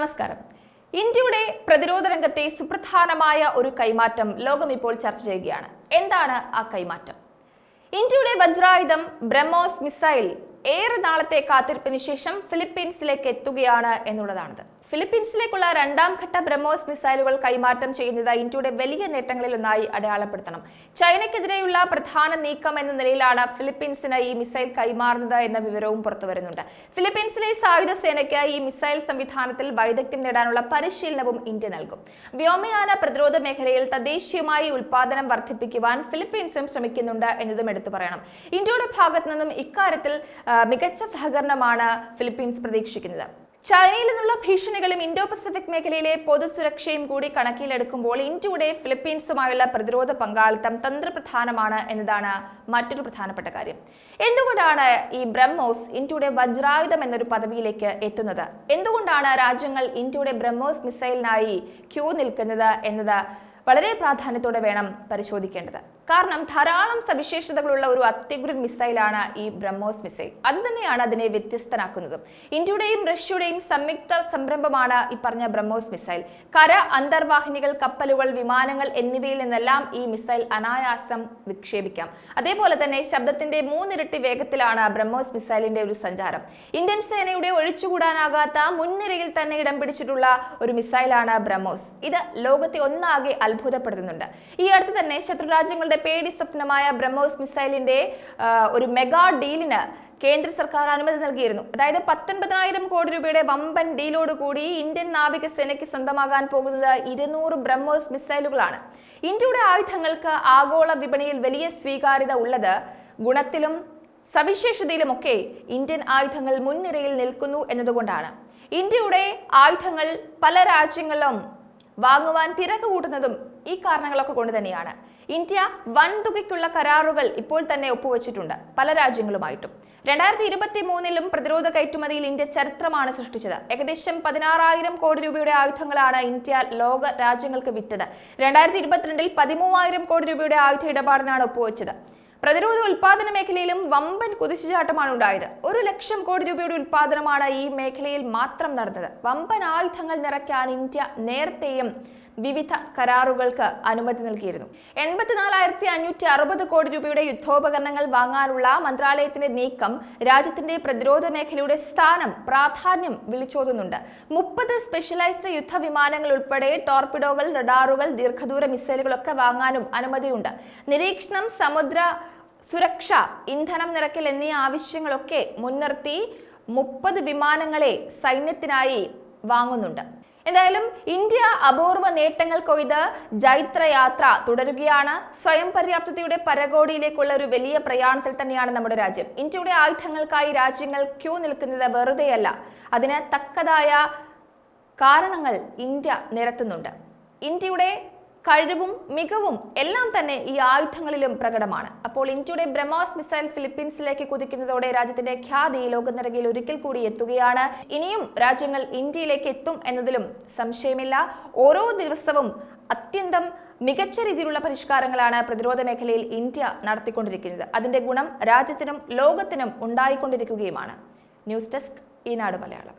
നമസ്കാരം. ഇന്ത്യയുടെ പ്രതിരോധ രംഗത്തെ സുപ്രധാനമായ ഒരു കൈമാറ്റം ലോകം ഇപ്പോൾ ചർച്ച ചെയ്യുകയാണ്. എന്താണ് ആ കൈമാറ്റം? ഇന്ത്യയുടെ വജ്രായുധം ബ്രഹ്മോസ് മിസൈൽ ഏറെ നാളത്തെ കാത്തിരിപ്പിന് ശേഷം ഫിലിപ്പീൻസിലേക്ക് എത്തുകയാണ് എന്നുള്ളതാണത്. ഫിലിപ്പീൻസിലേക്കുള്ള രണ്ടാം ഘട്ട ബ്രഹ്മോസ് മിസൈലുകൾ കൈമാറ്റം ചെയ്യുന്നത് ഇന്ത്യയുടെ വലിയ നേട്ടങ്ങളിൽ ഒന്നായി അടയാളപ്പെടുത്തണം. ചൈനയ്ക്കെതിരെയുള്ള പ്രധാന നീക്കം എന്ന നിലയിലാണ് ഫിലിപ്പീൻസിന് ഈ മിസൈൽ കൈമാറുന്നത് എന്ന വിവരവും പുറത്തുവരുന്നുണ്ട്. ഫിലിപ്പീൻസിലെ സായുധ സേനയ്ക്ക് ഈ മിസൈൽ സംവിധാനത്തിൽ വൈദഗ്ധ്യം നേടാനുള്ള പരിശീലനവും ഇന്ത്യ നൽകും. വ്യോമയാന പ്രതിരോധ മേഖലയിൽ തദ്ദേശീയമായി ഉൽപാദനം വർദ്ധിപ്പിക്കുവാൻ ഫിലിപ്പീൻസും ശ്രമിക്കുന്നുണ്ട് എന്നതും എടുത്തു പറയണം. ഇന്ത്യയുടെ ഭാഗത്തു നിന്നും ഇക്കാര്യത്തിൽ മികച്ച സഹകരണമാണ് ഫിലിപ്പീൻസ് പ്രതീക്ഷിക്കുന്നത്. ചൈനയിൽ നിന്നുള്ള ഭീഷണികളും ഇൻഡോ പസഫിക് മേഖലയിലെ പൊതുസുരക്ഷയും കൂടി കണക്കിലെടുക്കുമ്പോൾ ഇന്ത്യയുടെ ഫിലിപ്പീൻസുമായുള്ള പ്രതിരോധ പങ്കാളിത്തം തന്ത്രപ്രധാനമാണ് എന്നതാണ് മറ്റൊരു പ്രധാനപ്പെട്ട കാര്യം. എന്തുകൊണ്ടാണ് ഈ ബ്രഹ്മോസ് ഇന്ത്യയുടെ വജ്രായുധം എന്നൊരു പദവിയിലേക്ക് എത്തുന്നത്? എന്തുകൊണ്ടാണ് രാജ്യങ്ങൾ ഇന്ത്യയുടെ ബ്രഹ്മോസ് മിസൈലിനായി ക്യൂ നിൽക്കുന്നത് എന്നത് വളരെ പ്രാധാന്യത്തോടെ വേണം പരിശോധിക്കേണ്ടത്. കാരണം ധാരാളം സവിശേഷതകളുള്ള ഒരു അത്യുഗ്രൻ മിസൈലാണ് ഈ ബ്രഹ്മോസ് മിസൈൽ. അത് തന്നെയാണ് അതിനെ വ്യത്യസ്തനാക്കുന്നതും. ഇന്ത്യയുടെയും റഷ്യയുടെയും സംയുക്ത സംരംഭമാണ് ഈ പറഞ്ഞ ബ്രഹ്മോസ് മിസൈൽ. കര, അന്തർവാഹിനികൾ, കപ്പലുകൾ, വിമാനങ്ങൾ എന്നിവയിൽ നിന്നെല്ലാം ഈ മിസൈൽ അനായാസം വിക്ഷേപിക്കാം. അതേപോലെ തന്നെ ശബ്ദത്തിന്റെ 3 ഇരട്ടി വേഗത്തിലാണ് ബ്രഹ്മോസ് മിസൈലിന്റെ ഒരു സഞ്ചാരം. ഇന്ത്യൻ സേനയുടെ ഒഴിച്ചുകൂടാനാകാത്ത മുൻനിരയിൽ തന്നെ ഇടം പിടിച്ചിട്ടുള്ള ഒരു മിസൈലാണ് ബ്രഹ്മോസ്. ഇത് ലോകത്തെ ഒന്നാകെ അത്ഭുതപ്പെടുത്തുന്നുണ്ട്. ഈ അടുത്ത് തന്നെ ശത്രുരാജ്യങ്ങളുടെ പേടി സ്വപ്നമായ ബ്രഹ്മോസ് മിസൈലിന്റെ ഒരു മെഗാ ഡീലിന് കേന്ദ്ര സർക്കാർ അനുമതി നൽകിയിരുന്നു. അതായത് 19,000 കോടി രൂപയുടെ വമ്പൻ ഡീലോടുകൂടി ഇന്ത്യൻ നാവികസേനയ്ക്ക് സ്വന്തമാകാൻ പോകുന്നത് 200 ബ്രഹ്മോസ് മിസൈലുകളാണ്. ഇന്ത്യയുടെ ആയുധങ്ങൾക്ക് ആഗോള വിപണിയിൽ വലിയ സ്വീകാര്യത ഉള്ളത് ഗുണത്തിലും സവിശേഷതയിലുമൊക്കെ ഇന്ത്യൻ ആയുധങ്ങൾ മുൻനിരയിൽ നിൽക്കുന്നു എന്നതുകൊണ്ടാണ്. ഇന്ത്യയുടെ ആയുധങ്ങൾ പല രാജ്യങ്ങളിലും വാങ്ങുവാൻ തിരക്ക് കൂട്ടുന്നതും ഈ കാരണങ്ങളൊക്കെ കൊണ്ട് തന്നെയാണ്. ഇന്ത്യ വൻതുകയ്ക്കുള്ള കരാറുകൾ ഇപ്പോൾ തന്നെ ഒപ്പുവെച്ചിട്ടുണ്ട് പല രാജ്യങ്ങളുമായിട്ടും. 2023 പ്രതിരോധ കയറ്റുമതിയിൽ ഇന്ത്യ ചരിത്രമാണ് സൃഷ്ടിച്ചത്. ഏകദേശം 16,000 കോടി രൂപയുടെ ആയുധങ്ങളാണ് ഇന്ത്യ ലോക രാജ്യങ്ങൾക്ക് വിറ്റത്. 2022 13,000 കോടി രൂപയുടെ ആയുധ ഇടപാടിനാണ് ഒപ്പുവെച്ചത്. പ്രതിരോധ ഉൽപാദന മേഖലയിലും വമ്പൻ കുതിച്ചുചാട്ടമാണ് ഉണ്ടായത്. 1,00,000 കോടി രൂപയുടെ ഉൽപാദനമാണ് ഈ മേഖലയിൽ മാത്രം നടന്നത്. വമ്പൻ ആയുധങ്ങൾ നിറയ്ക്കാൻ ഇന്ത്യ നേരത്തെയും വിവിധ കരാറുകൾക്ക് അനുമതി നൽകിയിരുന്നു. 84,560 കോടി രൂപയുടെ യുദ്ധോപകരണങ്ങൾ വാങ്ങാനുള്ള മന്ത്രാലയത്തിന്റെ നീക്കം രാജ്യത്തിന്റെ പ്രതിരോധ മേഖലയുടെ സ്ഥാനം, പ്രാധാന്യം വിളിച്ചോതുന്നുണ്ട്. 30 സ്പെഷ്യലൈസ്ഡ് യുദ്ധവിമാനങ്ങൾ ഉൾപ്പെടെ ടോർപിഡോകൾ, റഡാറുകൾ, ദീർഘദൂര മിസൈലുകളൊക്കെ വാങ്ങാനും അനുമതിയുണ്ട്. നിരീക്ഷണം, സമുദ്ര സുരക്ഷ, ഇന്ധനം നിറയ്ക്കൽ എന്നീ ആവശ്യങ്ങളൊക്കെ മുൻനിർത്തി 30 വിമാനങ്ങളെ സൈന്യത്തിനായി വാങ്ങുന്നുണ്ട്. എന്തായാലും ഇന്ത്യ അപൂർവ നേട്ടങ്ങൾ കൊയ്ത് ജൈത്രയാത്ര തുടരുകയാണ്. സ്വയം പര്യാപ്തതയുടെ പരകോടിയിലേക്കുള്ള ഒരു വലിയ പ്രയാണത്തിൽ തന്നെയാണ് നമ്മുടെ രാജ്യം. ഇന്ത്യയുടെ ആയുധങ്ങൾക്കായി രാജ്യങ്ങൾ ക്യൂ നിൽക്കുന്നത് വെറുതെയല്ല. അതിന് തക്കതായ കാരണങ്ങൾ ഇന്ത്യ നിരത്തുന്നുണ്ട്. ഇന്ത്യയുടെ കഴിവും മികവും എല്ലാം തന്നെ ഈ ആയുധങ്ങളിലും പ്രകടമാണ്. അപ്പോൾ ഇന്ത്യയുടെ ബ്രഹ്മോസ് മിസൈൽ ഫിലിപ്പീൻസിലേക്ക് കുതിക്കുന്നതോടെ രാജ്യത്തിന്റെ ഖ്യാതി ലോകനിരയിൽ ഒരിക്കൽ കൂടി എത്തുകയാണ്. ഇനിയും രാജ്യങ്ങൾ ഇന്ത്യയിലേക്ക് എത്തും എന്നതിലും സംശയമില്ല. ഓരോ ദിവസവും അത്യന്തം മികച്ച രീതിയിലുള്ള പരിഷ്കാരങ്ങളാണ് പ്രതിരോധ മേഖലയിൽ ഇന്ത്യ നടത്തിക്കൊണ്ടിരിക്കുന്നത്. അതിന്റെ ഗുണം രാജ്യത്തിനും ലോകത്തിനും ഉണ്ടായിക്കൊണ്ടിരിക്കുകയുമാണ്. ന്യൂസ് ഡെസ്ക് ഈനാട് മലയാളം.